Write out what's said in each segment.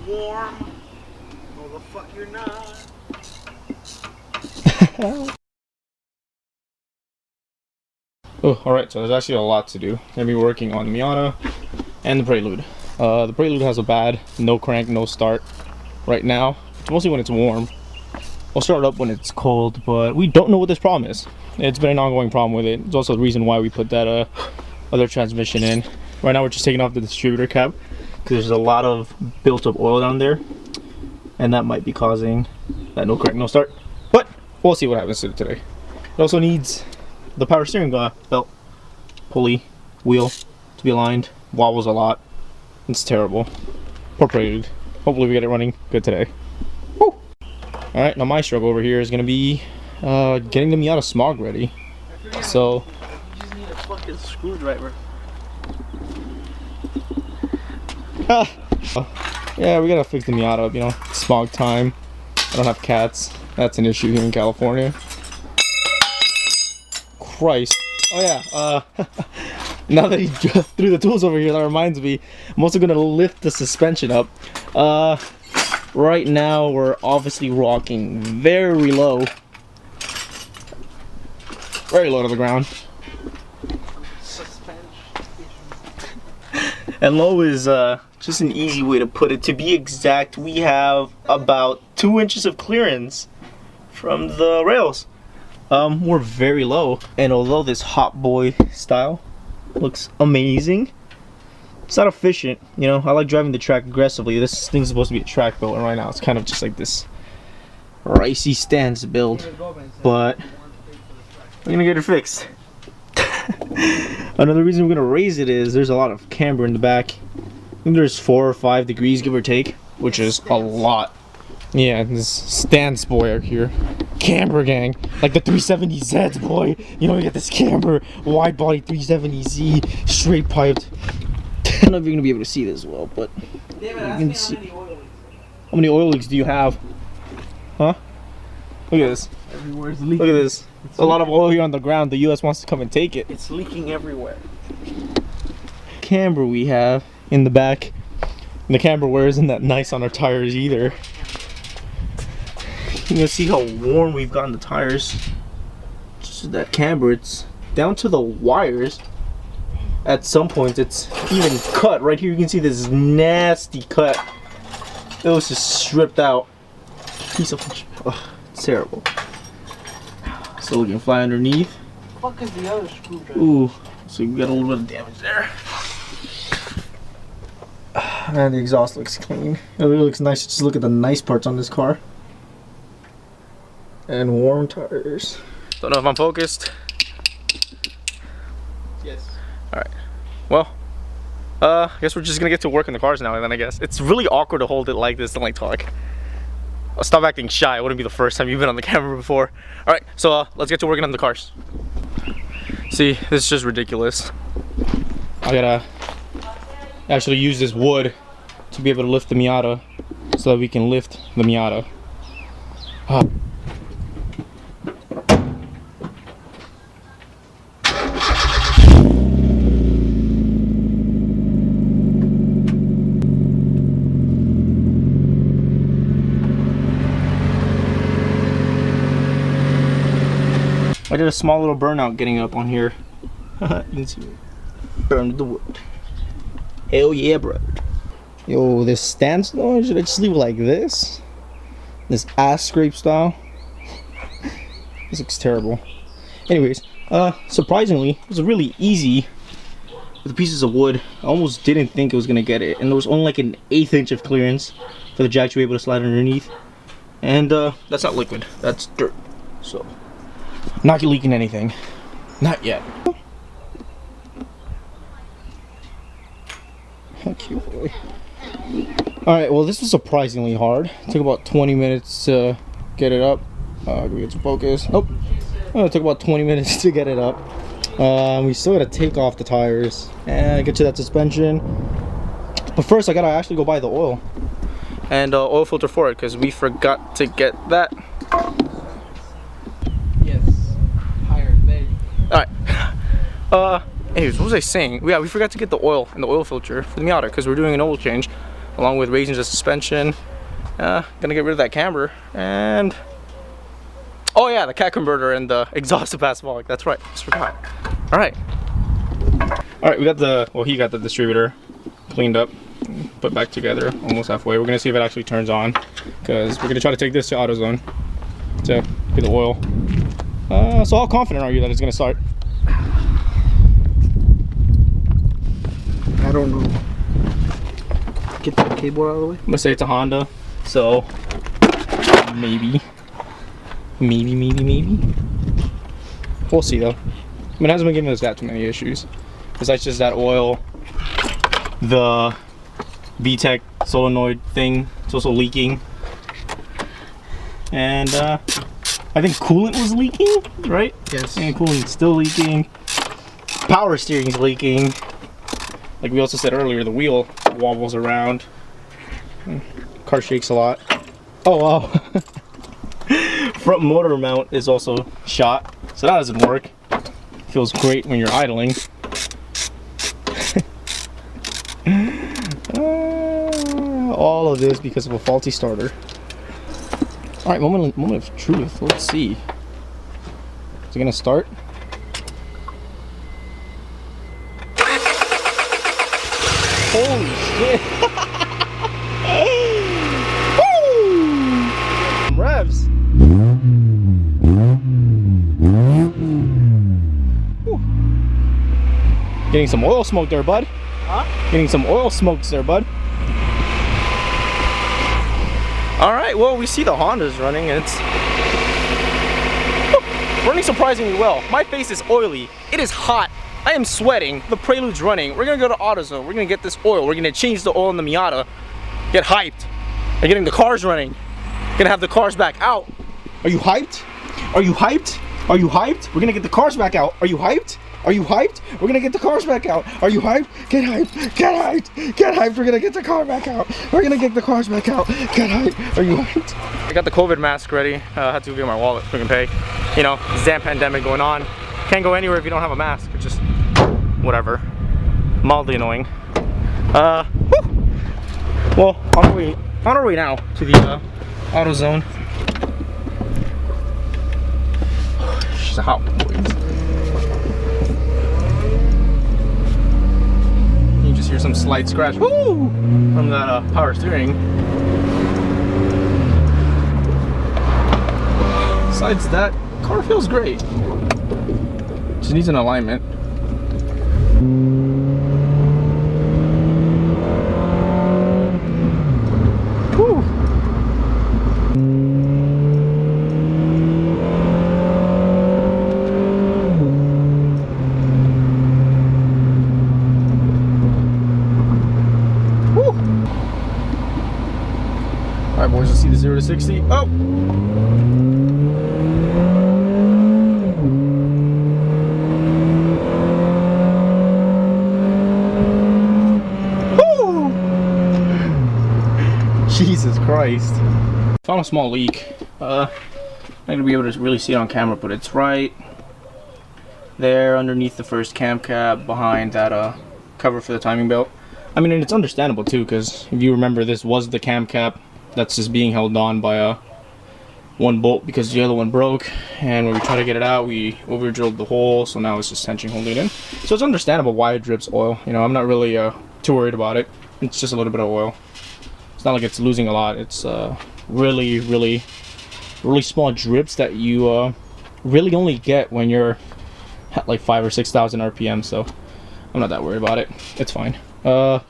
warm. No, the fuck you're not. Oh, alright, so there's actually a lot to do. I'm gonna be working on the Miata and the Prelude. The Prelude has a bad no crank, no start right now. It's mostly when it's warm. We'll start it up when it's cold, but we don't know what this problem is. It's been an ongoing problem with it. It's also the reason why we put that other transmission in. Right now we're just taking off the distributor cap because there's a lot of built up oil down there, and that might be causing that no crank, no start. But we'll see what happens to it today. It also needs the power steering belt, pulley, wheel to be aligned. Wobbles a lot. It's terrible. Poor Prelude. Hopefully we get it running good today. Woo! Alright, now my struggle over here is going to be getting the Miata smog ready. So You just need a fucking screwdriver. Yeah, we gotta fix the Miata up, you know. Smog time. I don't have cats. That's an issue here in California. Christ. Oh yeah, now that he threw the tools over here, that reminds me, I'm also gonna lift the suspension up. Right now we're obviously rocking very low. Very low to the ground. And low is just an easy way to put it. To be exact, we have about 2 inches of clearance from the rails. We're very low, and although this hot boy style looks amazing, it's not efficient. You know, I like driving the track aggressively. This thing's supposed to be a track build, and right now it's kind of just like this ricey stance build, but we're gonna get it fixed. Another reason we're gonna raise it is there's a lot of camber in the back. I think there's 4 or 5 degrees, give or take, which is a lot. Yeah, this stance boy out here, camber gang, like the 370Zs, boy. You know, we got this camber wide body 370Z, straight piped. I don't know if you're gonna be able to see this well, but you can see. How many oil leaks do you have? Huh? Look at this. Everywhere's leaking. Look at this. A lot of oil here on the ground. The U.S. wants to come and take it. It's leaking everywhere. Camber we have in the back. And the camber wear isn't that nice on our tires either. You can see how worn we've gotten the tires. Just that camber, it's down to the wires. At some points, it's even cut. Right here, you can see this nasty cut. It was just stripped out. Piece of, it's terrible. Still looking fly underneath. What the fuck is the other screwdriver? Ooh, so you got a little bit of damage there. And the exhaust looks clean. It really looks nice. Just look at the nice parts on this car. And warm tires. Don't know if I'm focused. Yes. Alright. Well, I guess we're just gonna get to work on the cars now, and then I guess. It's really awkward to hold it like this and like talk. I'll stop acting shy. It wouldn't be the first time you've been on the camera before. Alright, so let's get to working on the cars. See, this is just ridiculous. I gotta actually use this wood to be able to lift the Miata so that we can lift the Miata. I did a small little burnout getting up on here. Didn't see me. Burned the wood. Hell yeah, brother. Yo, this stance though, should I just leave it like this? This ass scrape style. This looks terrible. Anyways, surprisingly, it was really easy with the pieces of wood. I almost didn't think it was gonna get it, and there was only like an 1/8 inch of clearance for the jack to be able to slide underneath. And that's not liquid, that's dirt. So, not leaking anything. Not yet. Heck you, boy. Alright, well this was surprisingly hard. It took about 20 minutes to get it up. Can we get some focus? Nope. It took about 20 minutes to get it up. We still gotta take off the tires and get to that suspension. But first I gotta actually go buy the oil. And oil filter for it, because we forgot to get that. Yes. Higher. There you go. Alright. Anyways, what was I saying? Yeah, we forgot to get the oil and the oil filter for the Miata because we're doing an oil change. along with raising the suspension. Gonna get rid of that camber, and oh yeah, the cat converter and the exhaust to pass fog. That's right, just forgot. All right, we got the, well, he got the distributor cleaned up, put back together, almost halfway. We're gonna see if it actually turns on, because we're gonna try to take this to AutoZone to get the oil. So how confident are you that it's gonna start? I don't know. Get the cable out of the way. I'm gonna say it's a Honda, so maybe. We'll see though. I mean, it hasn't been giving us that too many issues. Besides just that oil, the VTEC solenoid thing, it's also leaking. And I think coolant was leaking, right? Yes. And coolant's still leaking. Power steering's leaking. Like we also said earlier, the wheel wobbles around. Car shakes a lot. Oh wow. Front motor mount is also shot, so that doesn't work. Feels great when you're idling. All of this because of a faulty starter. All right, moment of truth. Let's see. Is it gonna start? Holy shit! Woo! Revs. Whew. Getting some oil smoke there, bud. Huh? Getting some oil smokes there, bud. All right, well, we see the Honda's running, and it's running surprisingly well. My face is oily. It is hot. I am sweating. The Prelude's running. We're gonna go to AutoZone. We're gonna get this oil. We're gonna change the oil in the Miata. Get hyped. We're getting the cars running. Gonna have the cars back out. Are you hyped? Are you hyped? Are you hyped? We're gonna get the cars back out. Are you hyped? Are you hyped? We're gonna get the cars back out. Are you hyped? Get hyped. Get hyped. Get hyped. We're gonna get the car back out. We're gonna get the cars back out. Get hyped. Are you hyped? I got the COVID mask ready. Had to go get my wallet so we can pay. You know, this damn pandemic going on. Can't go anywhere if you don't have a mask. It's just whatever. Mildly annoying. Well, on our way now to the AutoZone. She's a hot one, boys. You just hear some slight scratch, woo, from that power steering. Besides that, car feels great. Just needs an alignment. Woo. Alright boys, let's see the 0 to 60. Oh! Woo! Jesus Christ. Found a small leak. Not gonna be able to really see it on camera, but it's right there underneath the first cam cap behind that cover for the timing belt. I mean, and it's understandable too, because if you remember, this was the cam cap that's just being held on by one bolt because the other one broke, and when we try to get it out, we over drilled the hole, so now it's just tension holding it in. So it's understandable why it drips oil. You know, I'm not really too worried about it. It's just a little bit of oil. It's not like it's losing a lot. It's really small drips that you really only get when you're at like 5,000 or 6,000 RPM. So I'm not that worried about it. It's fine. Right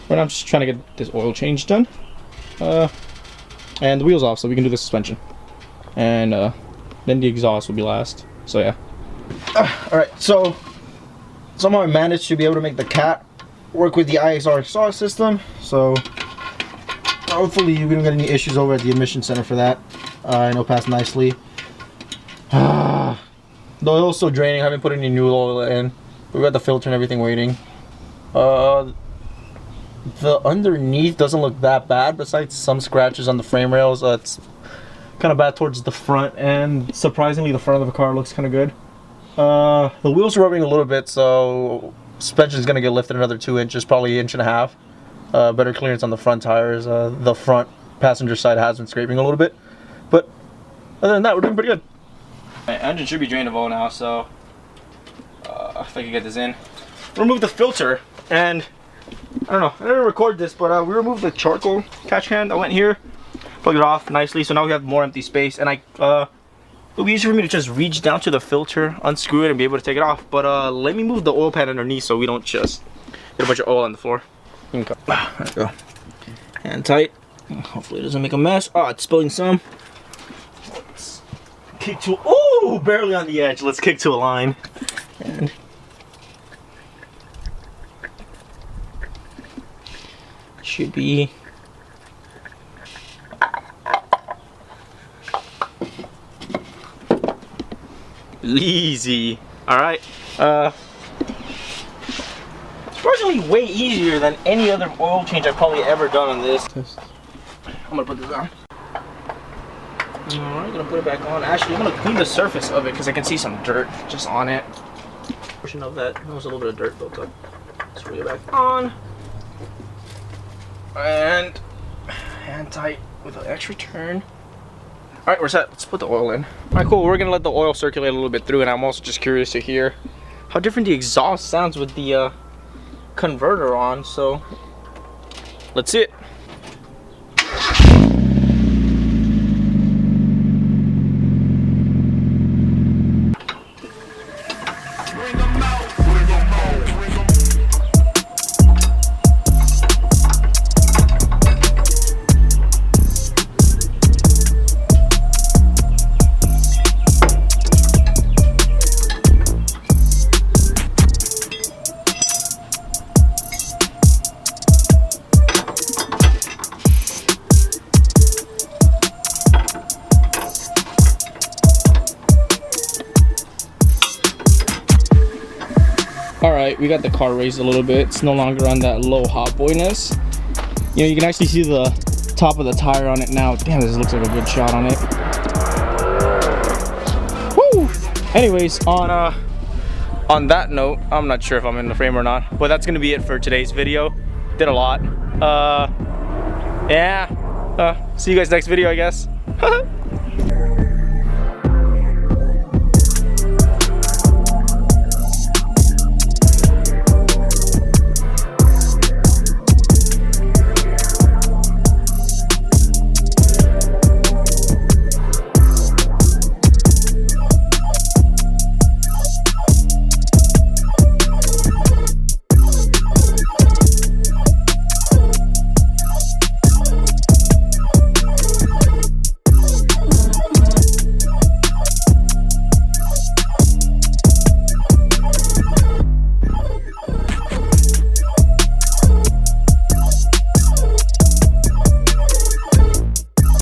now I'm just trying to get this oil change done. And the wheel's off, so we can do the suspension, and then the exhaust will be last. So yeah. Alright, so somehow I managed to be able to make the cat work with the IXR exhaust system, so hopefully we don't get any issues over at the emission center for that. I know passed nicely. The oil's still draining. I haven't put any new oil in. We've got the filter and everything waiting. The underneath doesn't look that bad, besides some scratches on the frame rails. It's kind of bad towards the front, and surprisingly the front of the car looks kind of good. The wheels are rubbing a little bit, so suspension is going to get lifted another 2 inches, probably 1.5 inches. better clearance on the front tires. The front passenger side has been scraping a little bit, but other than that, we're doing pretty good. My engine should be drainable now, so if I can get this in. Remove the filter, and I don't know, I didn't record this, but we removed the charcoal catch can that went here, plugged it off nicely, so now we have more empty space, and it'll be easier for me to just reach down to the filter, unscrew it, and be able to take it off. But let me move the oil pan underneath so we don't just get a bunch of oil on the floor. Okay. There we go. Hand tight. Hopefully it doesn't make a mess. Oh, it's spilling some. Let's kick to, oh, barely on the edge. Let's kick to a line. And should be easy. All right. Surprisingly way easier than any other oil change I've probably ever done on this. I'm gonna put this on. Alright, gonna put it back on. Actually, I'm gonna clean the surface of it because I can see some dirt just on it. Portion of that. There was a little bit of dirt built up. Let's put it back on. And hand tight with an extra turn. Alright, we're set. Let's put the oil in. Alright, cool. We're gonna let the oil circulate a little bit through, and I'm also just curious to hear how different the exhaust sounds with the converter on, so let's see it. Alright, we got the car raised a little bit. It's no longer on that low hot boyness. You know, you can actually see the top of the tire on it now. Damn, this looks like a good shot on it. Woo! Anyways, on that note, I'm not sure if I'm in the frame or not, but that's gonna be it for today's video. Did a lot. Yeah. See you guys next video, I guess.